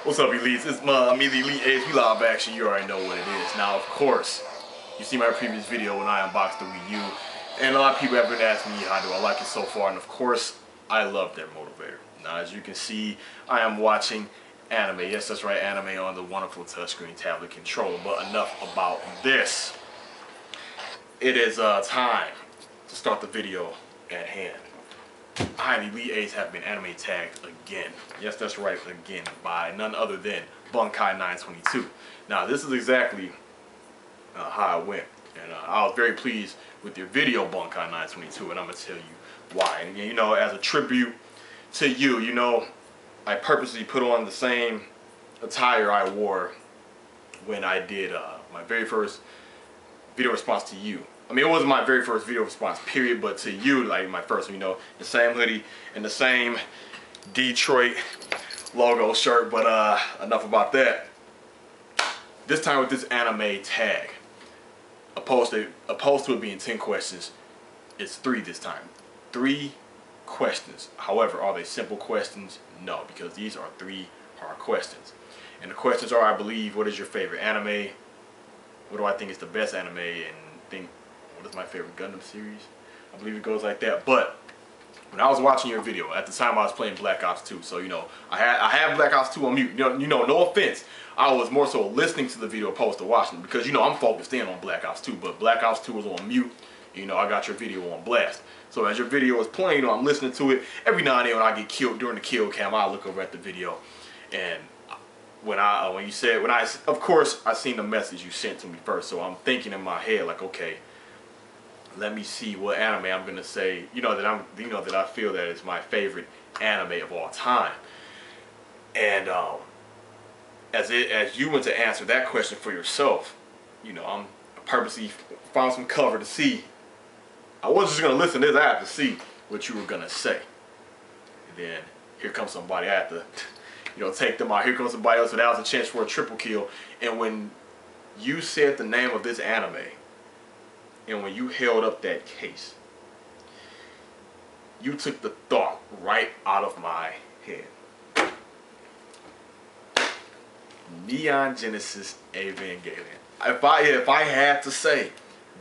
What's up, elites? It's the Elite Ace. We live action. You already know what it is. Now, of course, you see my previous video when I unboxed the Wii U, and a lot of people have been asking me how do I like it so far, and of course, I love that motivator. Now, as you can see, I am watching anime. Yes, that's right, anime on the wonderful touchscreen tablet controller. But enough about this. It is time to start the video at hand. I and Elite Ace have been anime tagged again. Yes, that's right, again, by none other than Bunkai 922. Now, this is exactly how it went. And I was very pleased with your video, Bunkai 922, and I'm going to tell you why. And, you know, as a tribute to you, you know, I purposely put on the same attire I wore when I did my very first video response to you. I mean, it wasn't my very first video response, period, but to you, like my first one, you know, the same hoodie and the same Detroit logo shirt, but enough about that. This time with this anime tag, opposed to it being 10 questions, it's 3 this time. 3 questions. However, are they simple questions? No, because these are 3 hard questions. And the questions are, I believe, what is your favorite anime? What do I think is the best anime? And think, what is my favorite Gundam series? I believe it goes like that. But when I was watching your video, at the time I was playing Black Ops 2, so you know I had Black Ops 2 on mute. You know, no offense, I was more so listening to the video opposed to watching it, because you know I'm focused in on Black Ops 2, but Black Ops 2 was on mute. You know, I got your video on blast. So as your video is playing, you know, I'm listening to it. Every now and then when I get killed during the kill cam, I look over at the video, and of course I seen the message you sent to me first, so I'm thinking in my head like, okay, let me see what anime I'm gonna say. You know that I feel that it's my favorite anime of all time. And as you went to answer that question for yourself, you know, I'm purposely found some cover to see. I wasn't just gonna listen to this. I had to see what you were gonna say. And then here comes somebody. I had to, you know, take them out. Here comes somebody else. So that was a chance for a triple kill. And when you said the name of this anime, and when you held up that case, you took the thought right out of my head. Neon Genesis Evangelion. If I had to say,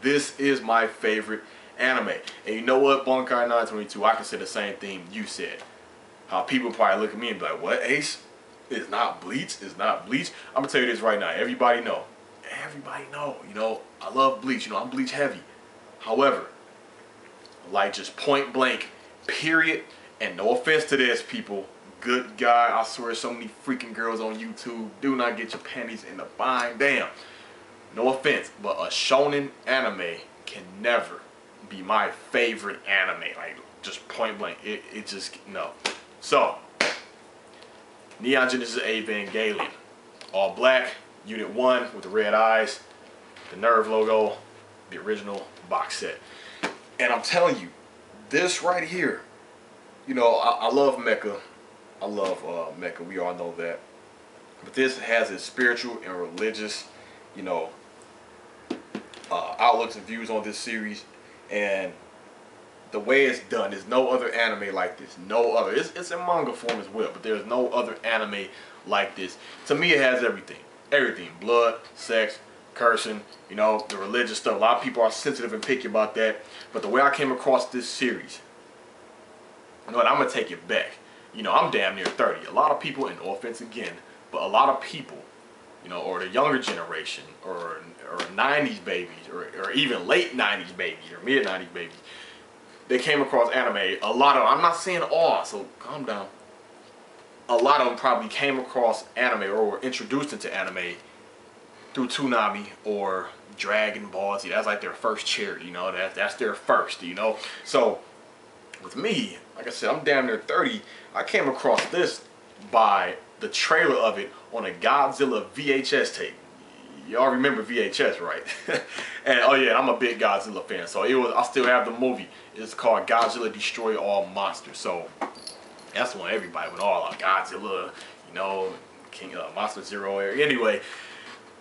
this is my favorite anime. And you know what, Bunkai 922, I can say the same thing you said. How people probably look at me and be like, what, Ace? It's not Bleach? It's not Bleach? I'm going to tell you this right now. Everybody know. You know, I love Bleach. You know, I'm Bleach heavy. However, like just point blank, period, and no offense to this, people, good guy, I swear so many freaking girls on YouTube, do not get your panties in the bind. Damn. No offense, but a shonen anime can never be my favorite anime. Like, just point blank. It just, no. So, Neon Genesis Evangelion. All black, Unit 1 with the red eyes, the Nerve logo, the original box set. And I'm telling you, this right here, you know, I love mecha. I love mecha. We all know that. But this has its spiritual and religious, you know, outlooks and views on this series. And the way it's done, there's no other anime like this. No other. It's in manga form as well, but there's no other anime like this. To me, it has everything. Everything. Blood, sex, cursing, you know, the religious stuff. A lot of people are sensitive and picky about that. But the way I came across this series, you know what, I'm going to take it back. You know, I'm damn near 30. A lot of people, and no offense again, but a lot of people, you know, or the younger generation, or 90s babies, or even late 90s babies, or mid 90s babies, they came across anime. A lot of them, I'm not saying all, so calm down. A lot of them probably came across anime or were introduced into anime through Toonami or Dragon Ball Z. That's like their first charity, you know, that's their first, you know. So with me, like I said, I'm damn near 30. I came across this by the trailer of it on a Godzilla VHS tape. Y'all remember VHS, right? And oh yeah, I'm a big Godzilla fan, so I still have the movie. It's called Godzilla Destroy All Monsters. So that's when everybody went all out. Godzilla, you know, King Monster Zero. Anyway,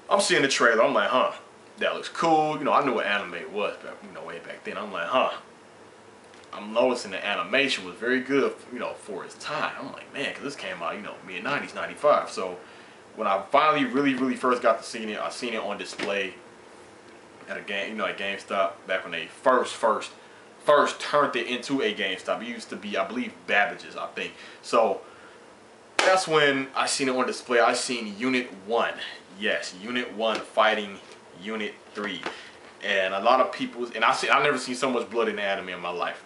I'm seeing the trailer. I'm like, huh, that looks cool. You know, I knew what anime was, but, you know, way back then. I'm like, huh, I'm noticing the animation was very good, you know, for its time. I'm like, man, because this came out, you know, mid 90s, 95. So when I finally really first got to see it, I seen it on display at a game, you know, at GameStop back when they first turned it into a GameStop. It used to be, I believe, Babbage's, I think. So that's when I seen it on display. I seen Unit 1. Yes, Unit 1 fighting Unit 3. And a lot of people, and I never seen so much blood in anime in my life.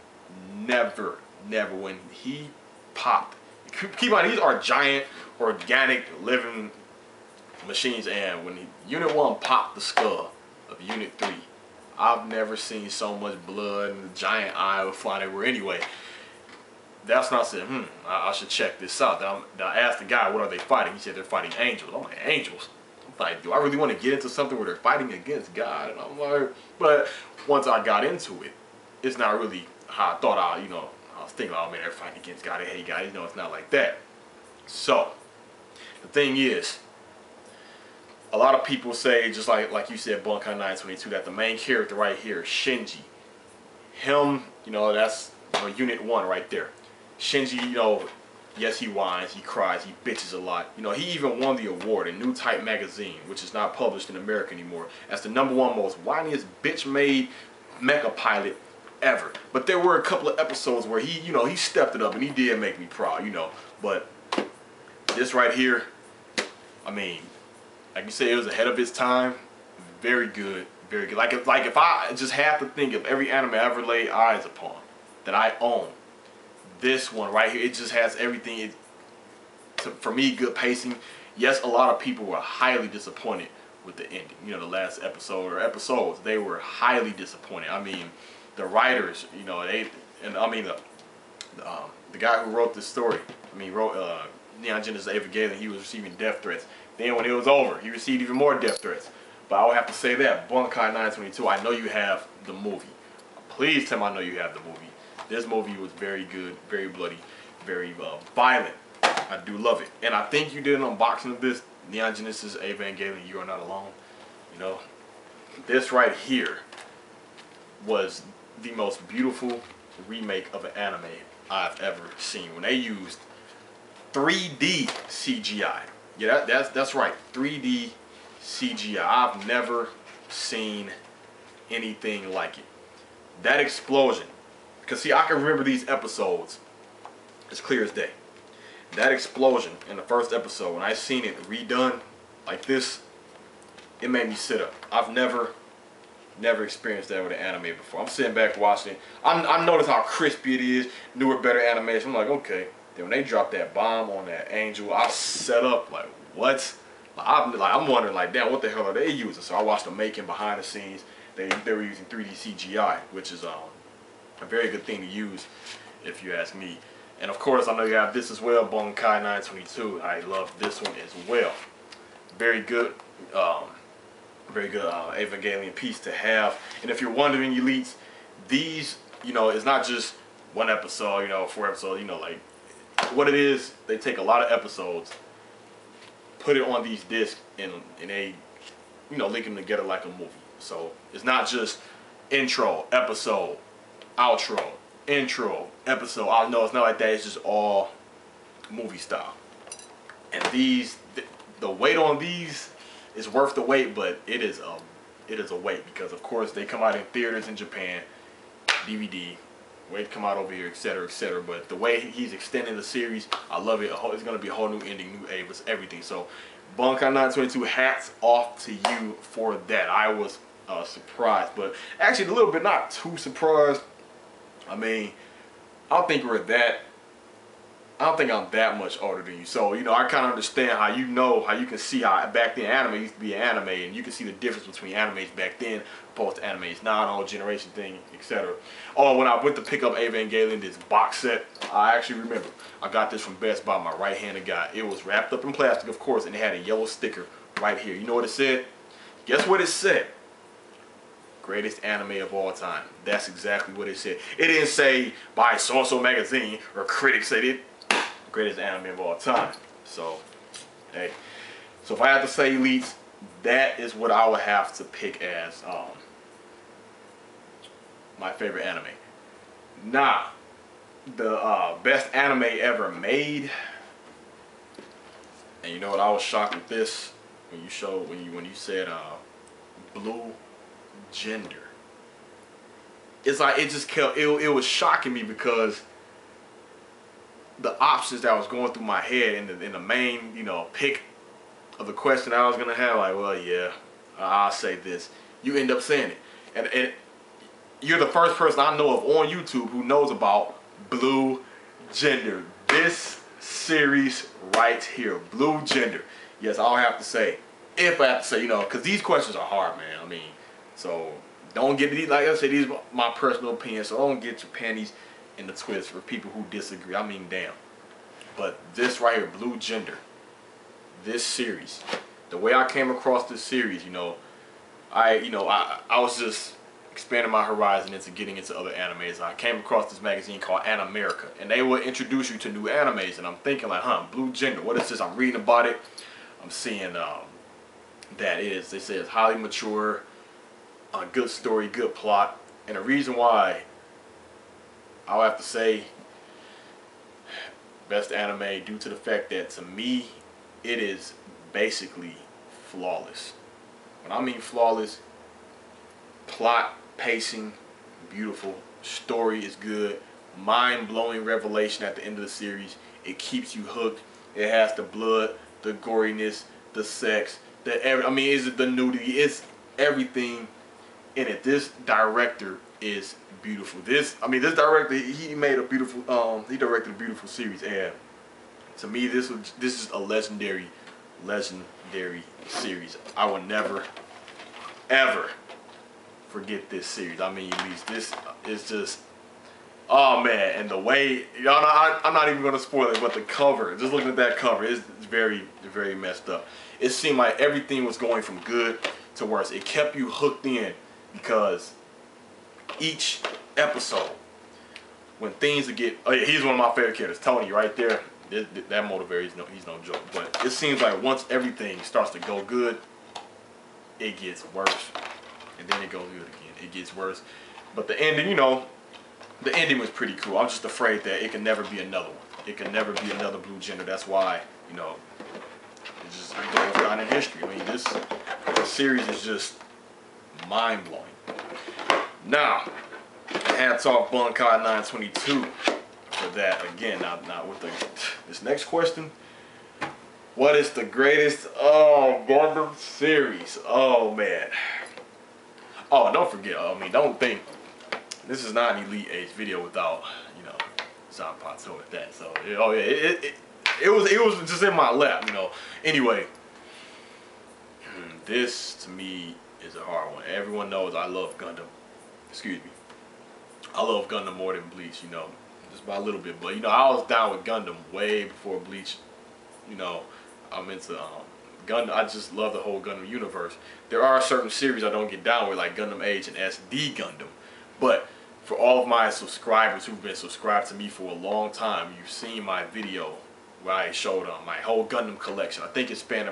Never. When he popped. Keep in mind, these are giant, organic, living machines. And when Unit 1 popped the skull of Unit 3, I've never seen so much blood and the giant eye was flying everywhere. Anyway, that's when I said, I should check this out. Then I asked the guy, what are they fighting? He said they're fighting angels. I'm like, angels? I'm like, do I really want to get into something where they're fighting against God? And I'm like, but once I got into it, it's not really how I thought I was thinking, oh man, they're fighting against God. They hate God. You know, it's not like that. So, the thing is, a lot of people say, just like you said, Bunkai 922, that the main character right here, Shinji, him, you know, that's Unit 1 right there. Shinji, you know, yes, he whines, he cries, he bitches a lot. You know, he even won the award in New Type magazine, which is not published in America anymore, as the #1 most whiniest bitch-made mecha pilot ever. But there were a couple of episodes where he, you know, he stepped it up and he did make me proud, you know. But this right here, I mean, like you said, it was ahead of its time. Very good, very good. Like if I just have to think of every anime I ever laid eyes upon that I own, this one right here, it just has everything. For me, good pacing. Yes, a lot of people were highly disappointed with the ending. You know, the last episode or episodes, they were highly disappointed. I mean, the writers, you know, the guy who wrote this story, wrote Neon Genesis Evangelion, he was receiving death threats. Then when it was over, he received even more death threats. But I would have to say that, Bunkai 922, I know you have the movie. Please tell me I know you have the movie. This movie was very good, very bloody, very violent. I do love it. And I think you did an unboxing of this, Neon Genesis Evangelion, You Are Not Alone. You know, this right here was the most beautiful remake of an anime I've ever seen. When they used 3D CGI. Yeah, that's right, 3D CGI. I've never seen anything like it. That explosion, because see, I can remember these episodes as clear as day. That explosion in the first episode, when I seen it redone like this, it made me sit up. I've never experienced that with an anime before. I'm sitting back watching it. I noticed how crispy it is, newer, better animation. I'm like, okay. Then when they dropped that bomb on that angel, I set up like, what? I'm wondering, like, damn, what the hell are they using? So I watched the making behind the scenes. They were using 3D CGI, which is a very good thing to use, if you ask me. And of course, I know you have this as well, Bunkai 922. I love this one as well. Very good, Evangelion piece to have. And if you're wondering, elites, these, you know, it's not just one episode, you know, 4 episodes, you know, like, what it is, they take a lot of episodes, put it on these discs, and they, you know, link them together like a movie. So it's not just intro, episode, outro, intro, episode. I know it's not like that. It's just all movie style. And these, the weight on these is worth the wait, but it is a wait, because of course they come out in theaters in Japan, DVD. Way to come out over here, etc., etc. But the way he's extending the series, I love it. It's going to be a whole new ending, new Avis, everything. So, Bunkai 922, hats off to you for that. I was surprised, but actually a little bit not too surprised. I mean, I don't think I'm that much older than you. So, you know, I kind of understand how you can see how back then anime used to be an anime, and you can see the difference between animes back then opposed to animes now, the whole generation thing, etc. Oh, when I went to pick up Evangelion, this box set, I actually remember, I got this from Best Buy, my right-handed guy. It was wrapped up in plastic, of course, and it had a yellow sticker right here. You know what it said? Guess what it said? Greatest anime of all time. That's exactly what it said. It didn't say by so-and-so magazine or critics said it. Greatest anime of all time. So, hey. So if I had to say, elites, that is what I would have to pick as my favorite anime. Nah, the best anime ever made. And you know what? I was shocked with this when you said blue gender. It's like it just kept it was shocking me because the options that was going through my head in the main pick of the question I was gonna have, like, well, yeah, I'll say this. You end up saying it, and you're the first person I know of on YouTube who knows about blue gender. This series right here, blue gender. Yes, I'll have to say, if I have to say, because these questions are hard, man. I mean, so don't get these. Like I said, these are my personal opinions. So don't get your panties in the twist for people who disagree. I mean, damn. But this right here, blue gender. This series, the way I came across this series, I was just expanding my horizon into getting into other animes. I came across this magazine called America, and they would introduce you to new animes, and I'm thinking like, blue gender, what is this? I'm reading about it. I'm seeing that they say it's highly mature, good story, good plot, and the reason why I'll have to say best anime due to the fact that, to me, it is basically flawless. When I mean flawless, plot, pacing, beautiful, story is good, mind-blowing revelation at the end of the series. It keeps you hooked. It has the blood, the goriness, the sex, is it the nudity? It's everything in it. This director is beautiful. This director, he made a beautiful he directed a beautiful series, and to me this is a legendary series. I will never ever forget this series. I mean, this is just, oh man, and the way, I'm not even gonna spoil it, but the cover, just looking at that cover, is very, very messed up. It seemed like everything was going from good to worse. It kept you hooked in because each episode, when things would get, oh yeah, he's one of my favorite characters, Tony, right there. That motivator, he's no joke. But it seems like once everything starts to go good, it gets worse, and then it goes good again. It gets worse, but the ending, the ending was pretty cool. I'm just afraid that it can never be another one. It can never be another blue gender. That's why, it just goes down in history. I mean, this series is just mind blowing. Now, hats off Bunkai 922 for that. Again, now with this next question. What is the greatest Gundam series? Oh man. Oh, don't forget. Don't think this is not an Elite Age video without Zanpakuto with that. So it was just in my lap. Anyway, this to me is a hard one. Everyone knows I love Gundam. Excuse me. I love Gundam more than Bleach. Just by a little bit. But I was down with Gundam way before Bleach. I'm into Gundam. I just love the whole Gundam universe. There are certain series I don't get down with, like Gundam Age and SD Gundam. But for all of my subscribers who've been subscribed to me for a long time, you've seen my video where I showed my whole Gundam collection. I think it spanned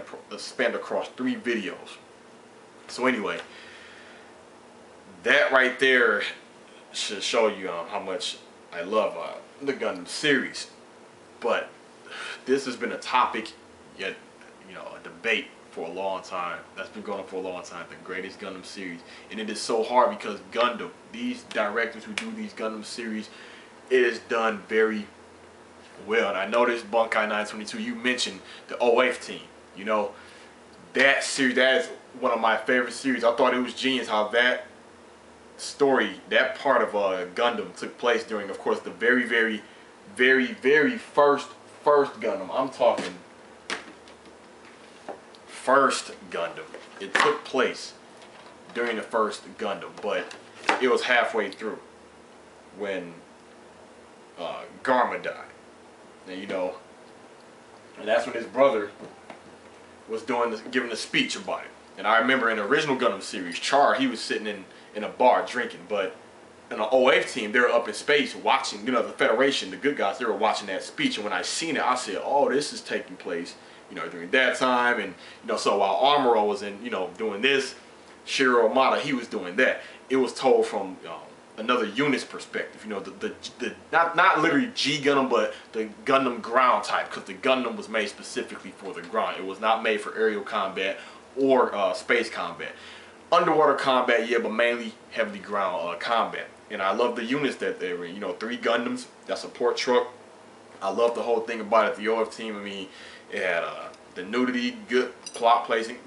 across 3 videos. So anyway, that right there should show you how much I love the Gundam series. But this has been a topic, yet a debate for a long time. That's been going on for a long time. The greatest Gundam series, and it is so hard because Gundam, these directors who do these Gundam series, it is done very well. And I noticed Bunkai 922, you mentioned the 08 team. That series, that is one of my favorite series. I thought it was genius how that story, that part of Gundam took place during, of course, the very, very, very, very first Gundam. I'm talking first Gundam. It took place during the first Gundam, but it was halfway through when Garma died. And and that's when his brother was giving a speech about it. And I remember in the original Gundam series, Char, he was sitting in a bar drinking, but in the 08 team, they were up in space watching, the Federation, the good guys, they were watching that speech. And when I seen it, I said, oh, this is taking place, during that time. And, so while Amuro was doing this, Shiro Amada, he was doing that. It was told from another unit's perspective. You know, the not literally G Gundam, but the Gundam ground type, because the Gundam was made specifically for the ground. It was not made for aerial combat or space combat. Underwater combat, yeah, but mainly heavily ground combat. And I love the units that they were. You know, 3 Gundams, that support truck. I love the whole thing about it. The OF team, I mean, it had the nudity, good plot placing,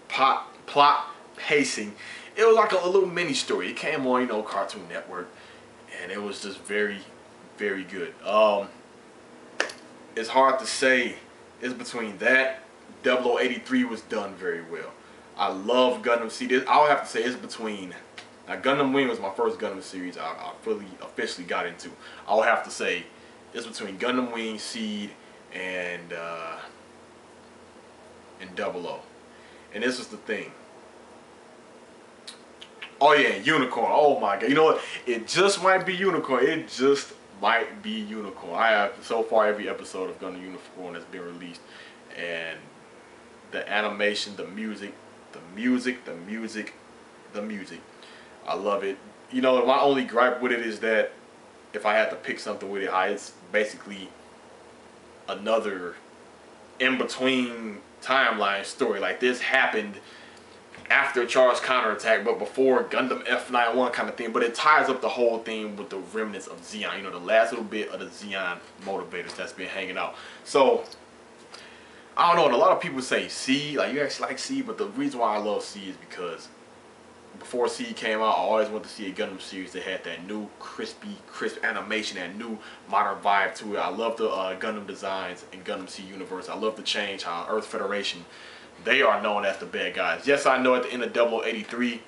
plot pacing. It was like a little mini story. It came on, you know, Cartoon Network, and it was just very, very good. It's hard to say. It's between that. 0083 was done very well. I love Gundam Seed. I would have to say it's between. Now, Gundam Wing was my first Gundam series I fully officially got into. I would have to say it's between Gundam Wing, Seed, and 00. And this is the thing. Oh yeah, Unicorn. Oh my god. You know what? It just might be Unicorn. It just might be Unicorn. I have so far every episode of Gundam Unicorn has been released, and the animation, the music. I love it. You know, my only gripe with it is that if I had to pick something with it, it's basically another in-between timeline story. Like, this happened after Char's counterattack, but before Gundam F91 kind of thing. But it ties up the whole thing with the remnants of Zeon. You know, the last little bit of the Zeon motivators that's been hanging out. So, I don't know, and a lot of people say C, like, you actually like C, but the reason why I love C is because before C came out, I always wanted to see a Gundam series that had that new crisp animation, that new modern vibe to it. I love the Gundam designs in Gundam C Universe. I love the change how Earth Federation, they are known as the bad guys. Yes, I know at the end of 0083,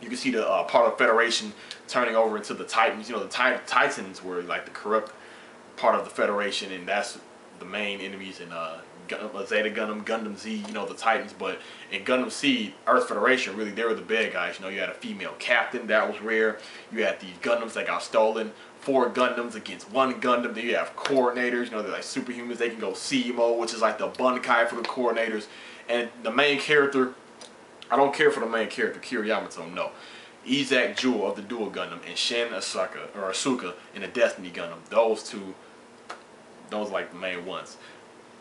you can see the part of Federation turning over into the Titans. You know, the Titans were like the corrupt part of the Federation, and that's the main enemies in Zeta Gundam, Gundam Z, you know, the Titans. But in Gundam C, Earth Federation, really, they were the bad guys. You know, you had a female captain, that was rare. You had these Gundams that got stolen, 4 Gundams against 1 Gundam. Then you have coordinators, you know, they're like superhumans. They can go C mode, which is like the Bunkai for the coordinators. And the main character, I don't care for the main character, Kiriyamato, no. Izak Jewel of the Dual Gundam and Shin Asuka in the Destiny Gundam. Those two, those like the main ones.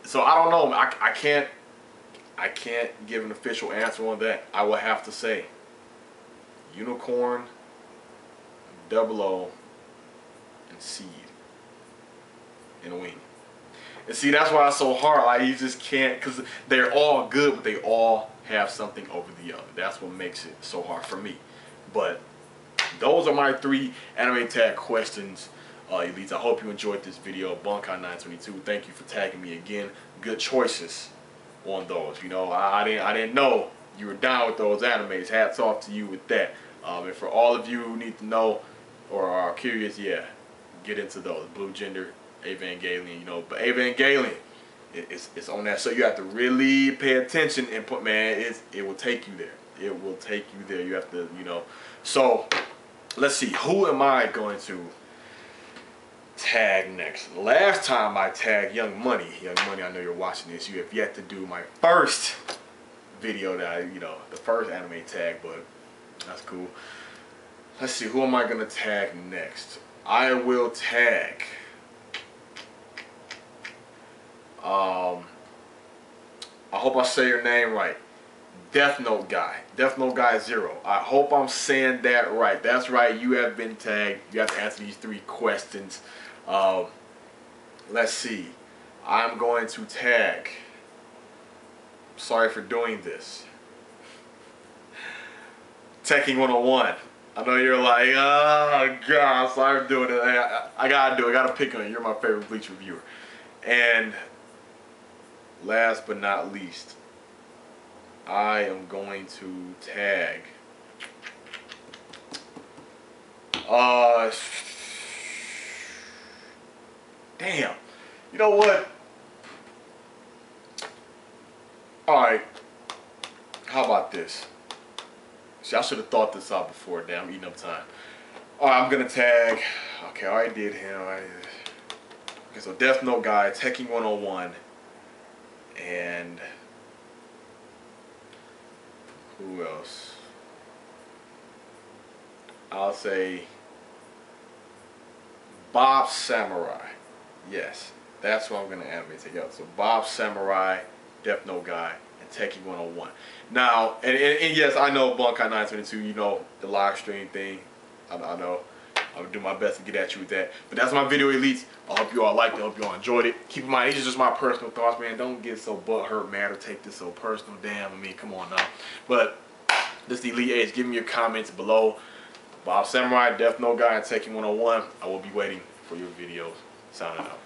So I don't know. I can't give an official answer on that. I will have to say Unicorn, 00, and Seed, and Wing. And see, that's why it's so hard. Like, you just can't, because they're all good, but they all have something over the other. That's what makes it so hard for me. But those are my 3 anime tag questions. Elites, I hope you enjoyed this video. Bunkai922, thank you for tagging me again. Good choices on those. You know, I didn't know you were down with those animes. Hats off to you with that. And for all of you who need to know or are curious, yeah, get into those. Blue Gender, Evangelion, you know. But Evangelion, it's on that. So you have to really pay attention and put, man, it will take you there. It will take you there. You have to, you know. So let's see. Who am I going to tag next? Last time I tagged Young Money. Young Money, I know you're watching this. You have yet to do my first video that I, you know, the first anime tag, but that's cool. Let's see, who am I gonna tag next? I will tag I hope I say your name right. Death Note Guy. Death Note Guy 0. I hope I'm saying that right. That's right, you have been tagged. You have to answer these 3 questions. Let's see. I'm going to tag. Sorry for doing this. Teching 101. I know you're like, oh god, sorry for doing it. I gotta do it. I gotta pick on you. You're my favorite Bleach reviewer. And last but not least, I am going to tag damn. You know what? Alright. How about this? See, I should have thought this out before. Damn, I'm eating up time. Alright, I'm gonna tag. Okay, I already did him. Okay, so Death Note Guy, Teching 101, and who else? I'll say Bob Samurai. Yes, that's what I'm going to animate together. So Bob Samurai, Death Note guy, and Tekken 101. Now, and yes, I know Bunkai 922, you know, the live stream thing. I know. I'll do my best to get at you with that. But that's my video, elites. I hope you all liked it. I hope you all enjoyed it. Keep in mind, these are just my personal thoughts, man. Don't get so butthurt, mad, or take this so personal. Damn, I mean, come on now. But this is the Elite Age. Give me your comments below. Bob Samurai, Death Note guy, and Tekken 101. I will be waiting for your videos. Signing out.